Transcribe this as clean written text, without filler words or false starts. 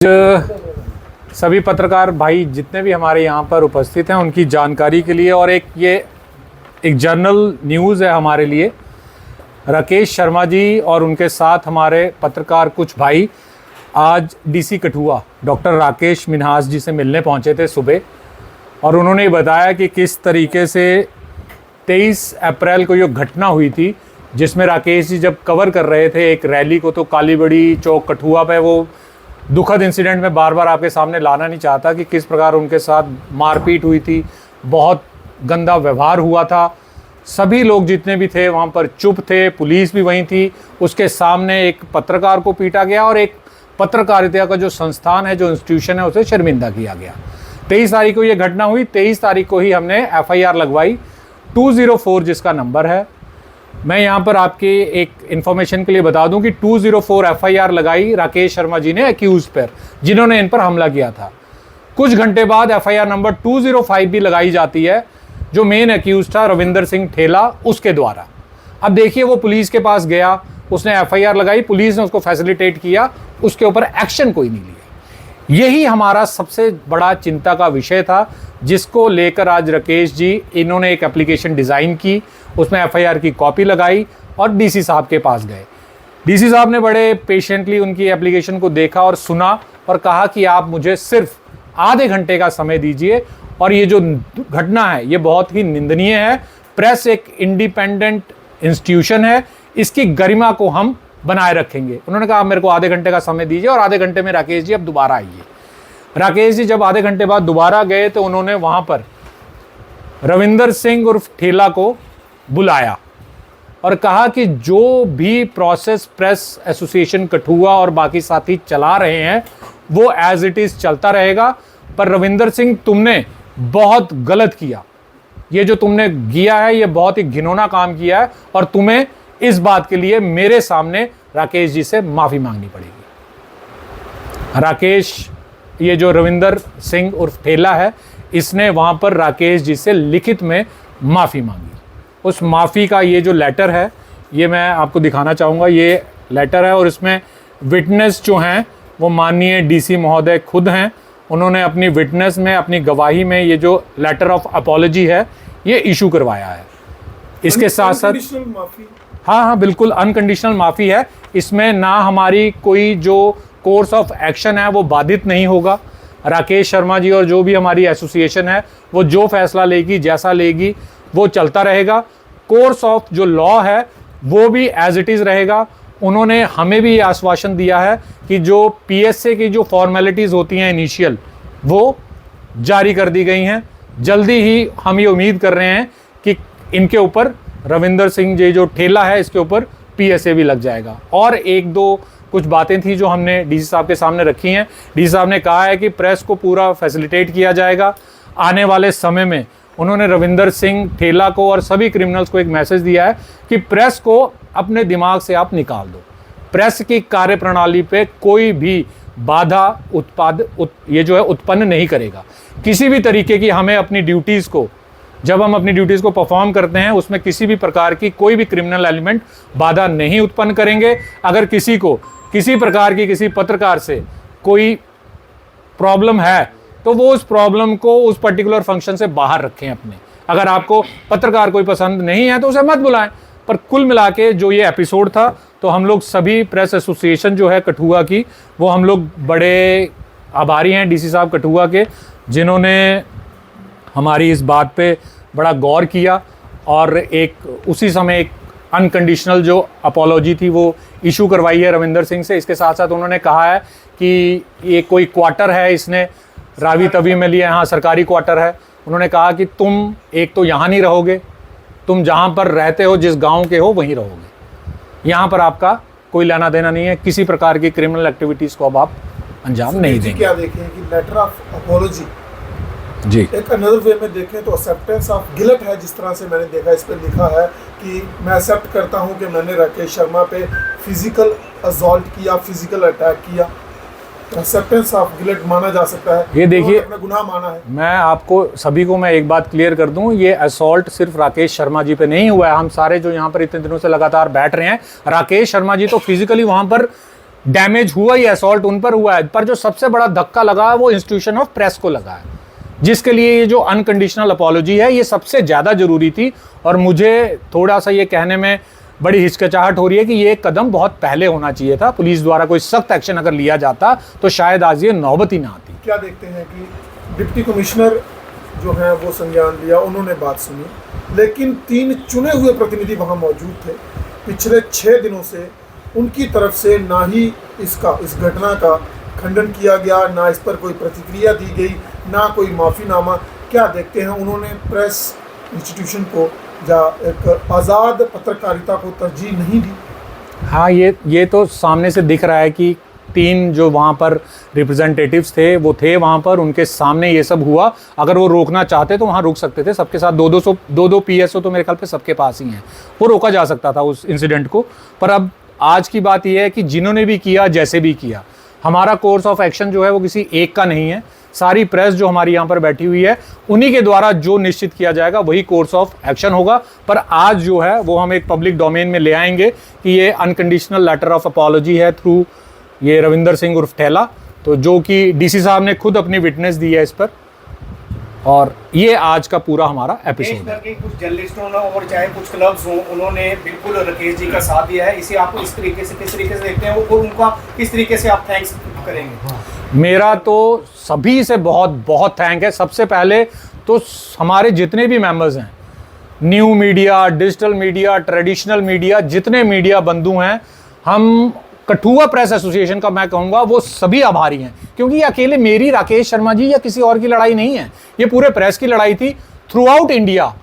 सभी पत्रकार भाई जितने भी हमारे यहाँ पर उपस्थित हैं उनकी जानकारी के लिए और एक जर्नल न्यूज़ है हमारे लिए। राकेश शर्मा जी और उनके साथ हमारे पत्रकार कुछ भाई आज डीसी कठुआ डॉक्टर राकेश मिन्हास जी से मिलने पहुँचे थे सुबह, और उन्होंने बताया कि किस तरीके से 23 अप्रैल को ये घटना हुई थी जिसमें राकेश जी जब कवर कर रहे थे एक रैली को, तो कालीबड़ी चौक कठुआ पे वो दुखद इंसिडेंट में बार बार आपके सामने लाना नहीं चाहता कि किस प्रकार उनके साथ मारपीट हुई थी, बहुत गंदा व्यवहार हुआ था। सभी लोग जितने भी थे वहाँ पर चुप थे, पुलिस भी वहीं थी। उसके सामने एक पत्रकार को पीटा गया और एक पत्रकारिता का जो संस्थान है, जो इंस्टीट्यूशन है, उसे शर्मिंदा किया गया। 23 तारीख को ये घटना हुई। 23 तारीख को ही हमने FIR लगवाई 204 जिसका नंबर है। मैं यहाँ पर आपके एक इन्फॉर्मेशन के लिए बता दूं कि 204 FIR लगाई राकेश शर्मा जी ने एक्यूज पर, जिन्होंने इन पर हमला किया था। कुछ घंटे बाद FIR नंबर 205 भी लगाई जाती है, जो मेन एक्यूज था रविंदर सिंह ठेला, उसके द्वारा। अब देखिए, वो पुलिस के पास गया, उसने FIR लगाई, पुलिस ने उसको फैसिलिटेट किया, उसके ऊपर एक्शन कोई नहीं लिया। यही हमारा सबसे बड़ा चिंता का विषय था, जिसको लेकर आज राकेश जी इन्होंने एक एप्लीकेशन डिज़ाइन की, उसमें FIR की कॉपी लगाई और DC साहब के पास गए। DC साहब ने बड़े पेशेंटली उनकी एप्लीकेशन को देखा और सुना और कहा कि आप मुझे सिर्फ आधे घंटे का समय दीजिए, और ये जो घटना है ये बहुत ही निंदनीय है। प्रेस एक इंडिपेंडेंट इंस्टीट्यूशन है, इसकी गरिमा को हम बनाए रखेंगे। उन्होंने कहा आप मेरे को आधे घंटे का समय दीजिए, और आधे घंटे में राकेश जी अब दोबारा आइए। राकेश जी जब आधे घंटे बाद दोबारा गए तो उन्होंने वहाँ पर रविंदर सिंह उर्फ ठेला को बुलाया और कहा कि जो भी प्रोसेस प्रेस एसोसिएशन कठुआ और बाकी साथी चला रहे हैं वो एज इट इज़ चलता रहेगा, पर रविंदर सिंह तुमने बहुत गलत किया। ये जो तुमने किया है ये बहुत ही घिनौना काम किया है, और तुम्हें इस बात के लिए मेरे सामने राकेश जी से माफ़ी मांगनी पड़ेगी। राकेश, ये जो रविंदर सिंह उर्फ ठेला है, इसने वहाँ पर राकेश जी से लिखित में माफ़ी मांगी। उस माफ़ी का ये जो लेटर है ये मैं आपको दिखाना चाहूँगा। ये लेटर है और इसमें विटनेस जो हैं वो माननीय DC महोदय खुद हैं। उन्होंने अपनी विटनेस में, अपनी गवाही में ये जो लेटर ऑफ अपॉलॉजी है ये इशू करवाया है। इसके साथ साथ हाँ बिल्कुल अनकंडीशनल माफ़ी है। इसमें ना हमारी कोई जो कोर्स ऑफ एक्शन है वो बाधित नहीं होगा। राकेश शर्मा जी और जो भी हमारी एसोसिएशन है वो जो फैसला लेगी, जैसा लेगी, वो चलता रहेगा। कोर्स ऑफ जो लॉ है वो भी एज इट इज़ रहेगा। उन्होंने हमें भी ये आश्वासन दिया है कि जो PSA की जो फॉर्मेलिटीज़ होती हैं इनिशियल, वो जारी कर दी गई हैं। जल्दी ही हम ये उम्मीद कर रहे हैं कि इनके ऊपर रविंदर सिंह जी जो ठेला है इसके ऊपर PSA भी लग जाएगा। और एक दो कुछ बातें थी जो हमने DC साहब के सामने रखी हैं। DC साहब ने कहा है कि प्रेस को पूरा फैसिलिटेट किया जाएगा। आने वाले समय में उन्होंने रविंदर सिंह ठेला को और सभी क्रिमिनल्स को एक मैसेज दिया है कि प्रेस को अपने दिमाग से आप निकाल दो। प्रेस की कार्यप्रणाली पे कोई भी बाधा ये जो है उत्पन्न नहीं करेगा। किसी भी तरीके की हमें अपनी ड्यूटीज़ को, जब हम अपनी ड्यूटीज़ को परफॉर्म करते हैं उसमें किसी भी प्रकार की कोई भी क्रिमिनल एलिमेंट बाधा नहीं उत्पन्न करेंगे। अगर किसी को किसी प्रकार की किसी पत्रकार से कोई प्रॉब्लम है तो वो उस प्रॉब्लम को उस पर्टिकुलर फंक्शन से बाहर रखें अपने। अगर आपको पत्रकार कोई पसंद नहीं है तो उसे मत बुलाएं। पर कुल मिला के जो ये एपिसोड था, तो हम लोग सभी प्रेस एसोसिएशन जो है कठुआ की, वो हम लोग बड़े आभारी हैं DC साहब कठुआ के, जिन्होंने हमारी इस बात पे बड़ा गौर किया और एक उसी समय एक अनकंडीशनल जो अपॉलॉजी थी वो इशू करवाई है रविंदर सिंह से। इसके साथ साथ उन्होंने कहा है कि ये कोई क्वार्टर है इसने रावी तवी में लिया, यहाँ सरकारी क्वार्टर है। उन्होंने कहा कि तुम एक तो यहाँ नहीं रहोगे, तुम जहाँ पर रहते हो, जिस गांव के हो, वहीं रहोगे। यहाँ पर आपका कोई लेना देना नहीं है, किसी प्रकार की क्रिमिनल एक्टिविटीज़ को अब आप अंजाम नहीं देंगे। क्या देखें कि लेटर ऑफ अपॉलॉजी जी एक अनदर वे में देखें तो एक्सेप्टेंस ऑफ गिल्ट है। जिस तरह से मैंने देखा, इस पर लिखा है कि मैं एक्सेप्ट करता हूँ कि मैंने राकेश शर्मा पे फिजिकल असॉल्ट किया, फिजिकल अटैक किया। एक्सेप्टेंस ऑफ गिल्ट माना जा सकता है। ये देखिए, अपना गुनाह माना है। मैं आपको सभी को मैं एक बात क्लियर कर दूं, ये असॉल्ट सिर्फ राकेश शर्मा जी पे नहीं हुआ है। हम सारे जो यहाँ पर इतने दिनों से लगातार बैठ रहे हैं, राकेश शर्मा जी तो फिजिकली वहाँ पर डैमेज हुआ ही, असॉल्ट उन पर हुआ है, पर जो सबसे बड़ा धक्का लगा है वो इंस्टीट्यूशन ऑफ प्रेस को लगा है, जिसके लिए ये जो अनकंडीशनल अपॉलॉजी है ये सबसे ज़्यादा ज़रूरी थी। और मुझे थोड़ा सा ये कहने में बड़ी हिचकिचाहट हो रही है कि ये कदम बहुत पहले होना चाहिए था, पुलिस द्वारा कोई सख्त एक्शन अगर लिया जाता तो शायद आज ये नौबत ही ना आती। क्या देखते हैं कि डिप्टी कमिश्नर जो है वो संज्ञान लिया, उन्होंने बात सुनी, लेकिन 3 चुने हुए प्रतिनिधि वहाँ मौजूद थे। पिछले 6 दिनों से उनकी तरफ से ना ही इस घटना का खंडन किया गया, ना इस पर कोई प्रतिक्रिया दी गई, ना कोई माफ़ीनामा। क्या देखते हैं, उन्होंने प्रेस इंस्टीट्यूशन को या एक आज़ाद पत्रकारिता को तरजीह नहीं दी। हाँ, ये तो सामने से दिख रहा है कि 3 जो वहाँ पर रिप्रेजेंटेटिव्स थे वो थे वहाँ पर, उनके सामने ये सब हुआ। अगर वो रोकना चाहते तो वहाँ रोक सकते थे, सबके साथ 2-2 PSO तो मेरे ख्याल पे सबके पास ही हैं, वो रोका जा सकता था उस इंसिडेंट को। पर अब आज की बात यह है कि जिन्होंने भी किया, जैसे भी किया, हमारा कोर्स ऑफ एक्शन जो है वो किसी एक का नहीं है। सारी प्रेस जो हमारी यहाँ पर बैठी हुई है उन्हीं के द्वारा जो निश्चित किया जाएगा वही कोर्स ऑफ एक्शन होगा। पर आज जो है वो हम एक पब्लिक डोमेन में ले आएंगे कि ये अनकंडीशनल लेटर ऑफ अपॉलॉजी है थ्रू ये रविंदर सिंह उर्फ ठेला, तो जो कि डीसी साहब ने खुद अपनी विटनेस दी है इस पर, और ये आज का पूरा हमारा एपिसोड है। कुछ जर्नलिस्टों ने और चाहे कुछ क्लब्स हों, उन्होंने बिल्कुल राकेश जी का साथ दिया है। इसे आप किस तरीके से देखते हैं और उनका किस तरीके से आप थैंक्स करेंगे? मेरा तो सभी से बहुत बहुत थैंक है। सबसे पहले तो हमारे जितने भी मेंबर्स हैं, new media, digital media, traditional media, जितने मीडिया बंधु हैं, हम कठुआ प्रेस एसोसिएशन का मैं कहूँगा वो सभी आभारी हैं, क्योंकि ये अकेले मेरी, राकेश शर्मा जी या किसी और की लड़ाई नहीं है, ये पूरे प्रेस की लड़ाई थी। Through out India